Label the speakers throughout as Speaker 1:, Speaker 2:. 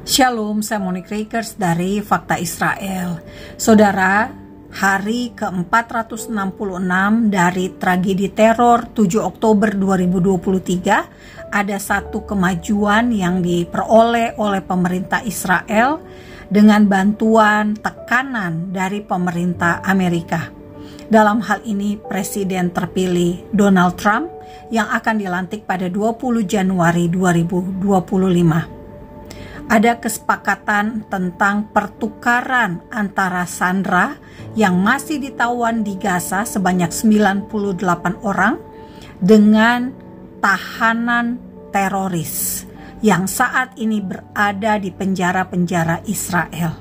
Speaker 1: Shalom, saya Monique Rakers dari Fakta Israel. Saudara, hari ke-466 dari tragedi teror 7 Oktober 2023, ada satu kemajuan yang diperoleh oleh pemerintah Israel dengan bantuan tekanan dari pemerintah Amerika. Dalam hal ini, Presiden terpilih Donald Trump yang akan dilantik pada 20 Januari 2025. Ada kesepakatan tentang pertukaran antara sandera yang masih ditawan di Gaza sebanyak 98 orang dengan tahanan teroris yang saat ini berada di penjara-penjara Israel.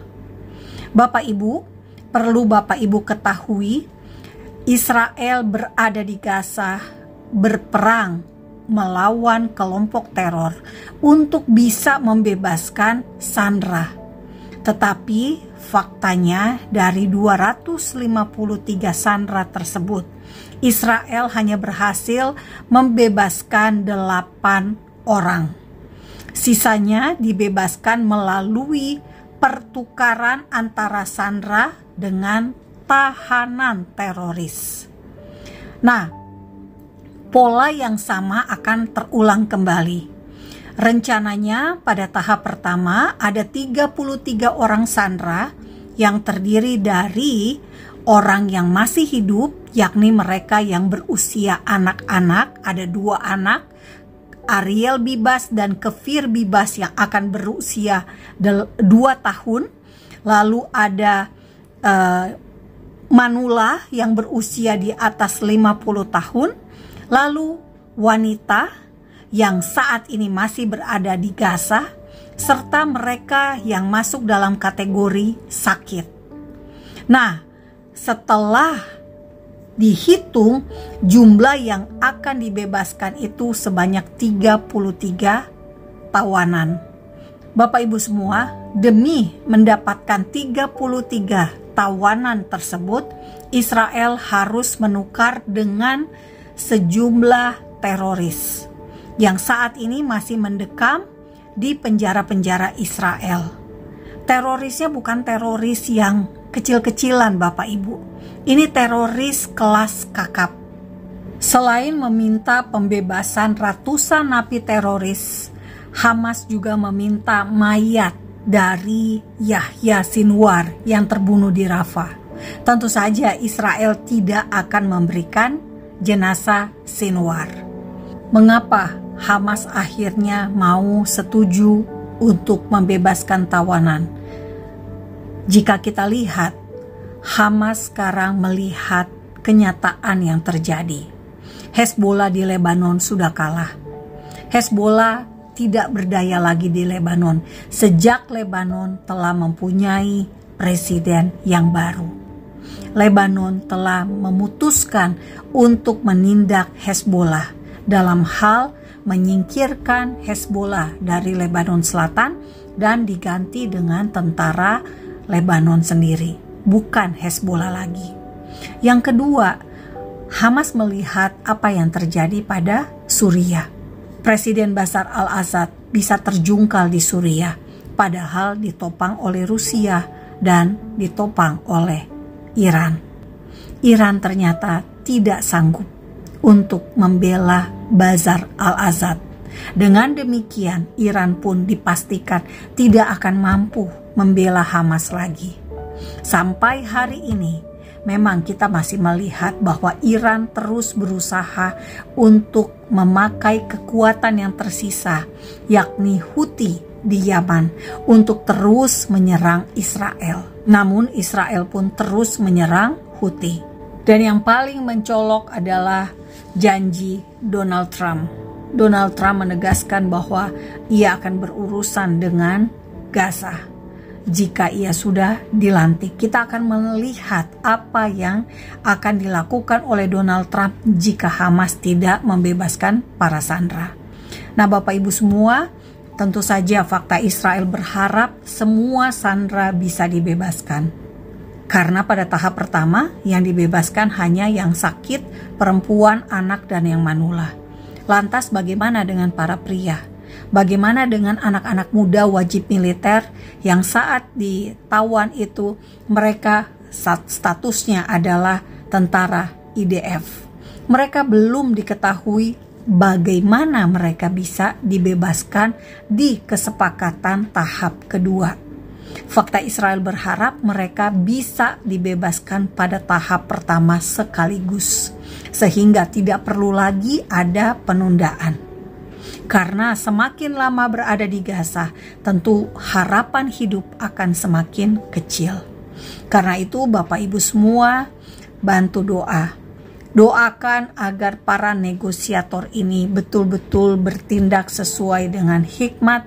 Speaker 1: Bapak Ibu, perlu Bapak Ibu ketahui, Israel berada di Gaza berperang melawan kelompok teror untuk bisa membebaskan sandera. Tetapi faktanya dari 253 sandera tersebut, Israel hanya berhasil membebaskan 8 orang. Sisanya dibebaskan melalui pertukaran antara sandera dengan tahanan teroris. Nah, pola yang sama akan terulang kembali. Rencananya pada tahap pertama ada 33 orang sandera yang terdiri dari orang yang masih hidup, yakni mereka yang berusia anak-anak, ada 2 anak, Ariel Bibas dan Kefir Bibas yang akan berusia 2 tahun. Lalu ada Manula yang berusia di atas 50 tahun. Lalu wanita yang saat ini masih berada di Gaza, serta mereka yang masuk dalam kategori sakit. Nah, setelah dihitung jumlah yang akan dibebaskan itu sebanyak 33 tawanan. Bapak Ibu semua, demi mendapatkan 33 tawanan tersebut, Israel harus menukar dengan sejumlah teroris yang saat ini masih mendekam di penjara-penjara Israel. Terorisnya bukan teroris yang kecil-kecilan Bapak Ibu. Ini teroris kelas kakap. Selain meminta pembebasan ratusan napi teroris, Hamas juga meminta mayat dari Yahya Sinwar yang terbunuh di Rafah. Tentu saja Israel tidak akan memberikan jenazah Sinwar. Mengapa Hamas akhirnya mau setuju untuk membebaskan tawanan? Jika kita lihat, Hamas sekarang melihat kenyataan yang terjadi. Hezbollah di Lebanon sudah kalah. Hezbollah tidak berdaya lagi di Lebanon sejak Lebanon telah mempunyai presiden yang baru. Lebanon telah memutuskan untuk menindak Hezbollah dalam hal menyingkirkan Hezbollah dari Lebanon Selatan dan diganti dengan tentara Lebanon sendiri, bukan Hezbollah lagi. Yang kedua, Hamas melihat apa yang terjadi pada Suriah. Presiden Bashar al-Assad bisa terjungkal di Suriah, padahal ditopang oleh Rusia dan ditopang oleh Iran. Iran ternyata tidak sanggup untuk membela Bashar al-Assad. Dengan demikian, Iran pun dipastikan tidak akan mampu membela Hamas lagi. Sampai hari ini, memang kita masih melihat bahwa Iran terus berusaha untuk memakai kekuatan yang tersisa, yakni Houthi di Yaman, untuk terus menyerang Israel. Namun Israel pun terus menyerang Houthi. Dan yang paling mencolok adalah janji Donald Trump. Donald Trump menegaskan bahwa ia akan berurusan dengan Gaza. Jika ia sudah dilantik, kita akan melihat apa yang akan dilakukan oleh Donald Trump jika Hamas tidak membebaskan para sandera. Nah, Bapak Ibu semua, tentu saja Fakta Israel berharap semua sandera bisa dibebaskan. Karena pada tahap pertama yang dibebaskan hanya yang sakit, perempuan, anak, dan yang manula. Lantas bagaimana dengan para pria? Bagaimana dengan anak-anak muda wajib militer yang saat ditawan itu mereka statusnya adalah tentara IDF? Mereka belum diketahui bagaimana mereka bisa dibebaskan di kesepakatan tahap kedua. Fakta Israel berharap mereka bisa dibebaskan pada tahap pertama sekaligus, sehingga tidak perlu lagi ada penundaan. Karena semakin lama berada di Gaza, tentu harapan hidup akan semakin kecil. Karena itu Bapak Ibu semua bantu doa. Doakan agar para negosiator ini betul-betul bertindak sesuai dengan hikmat,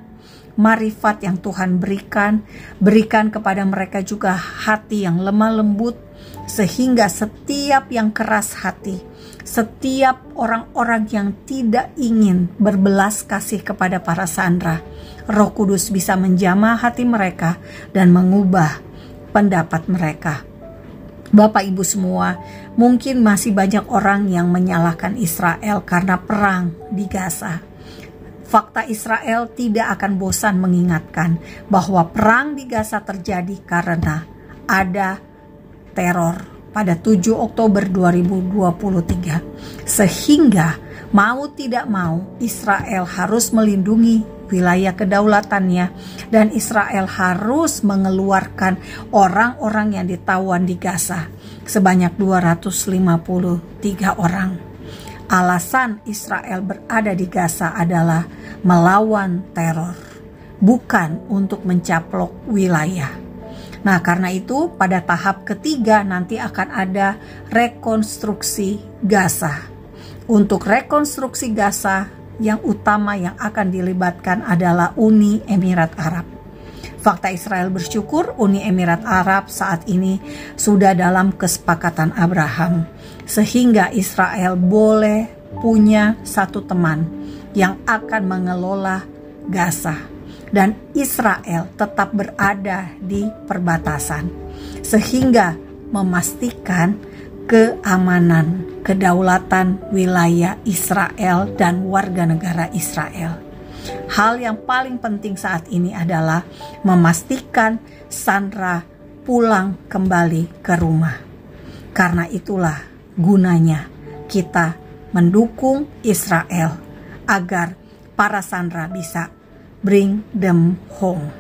Speaker 1: marifat yang Tuhan berikan. Berikan kepada mereka juga hati yang lemah lembut, sehingga setiap yang keras hati, setiap orang-orang yang tidak ingin berbelas kasih kepada para sandera, Roh Kudus bisa menjamah hati mereka dan mengubah pendapat mereka. Bapak Ibu semua, mungkin masih banyak orang yang menyalahkan Israel karena perang di Gaza. Fakta Israel tidak akan bosan mengingatkan bahwa perang di Gaza terjadi karena ada teror pada 7 Oktober 2023. Sehingga mau tidak mau Israel harus melindungi wilayah kedaulatannya, dan Israel harus mengeluarkan orang-orang yang ditawan di Gaza sebanyak 253 orang. Alasan Israel berada di Gaza adalah melawan teror, bukan untuk mencaplok wilayah. Nah, karena itu pada tahap ketiga nanti akan ada rekonstruksi Gaza. Untuk rekonstruksi Gaza, yang utama yang akan dilibatkan adalah Uni Emirat Arab. Fakta Israel bersyukur Uni Emirat Arab saat ini sudah dalam kesepakatan Abraham, sehingga Israel boleh punya satu teman yang akan mengelola Gaza, dan Israel tetap berada di perbatasan, sehingga memastikan keamanan, kedaulatan wilayah Israel dan warga negara Israel. Hal yang paling penting saat ini adalah memastikan sandera pulang kembali ke rumah. Karena itulah gunanya kita mendukung Israel agar para sandera bisa bring them home.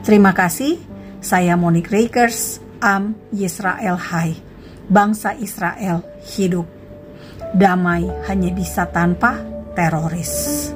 Speaker 1: Terima kasih, saya Monique Rakers, Am Yisrael Hai. Bangsa Israel hidup. Damai hanya bisa tanpa teroris.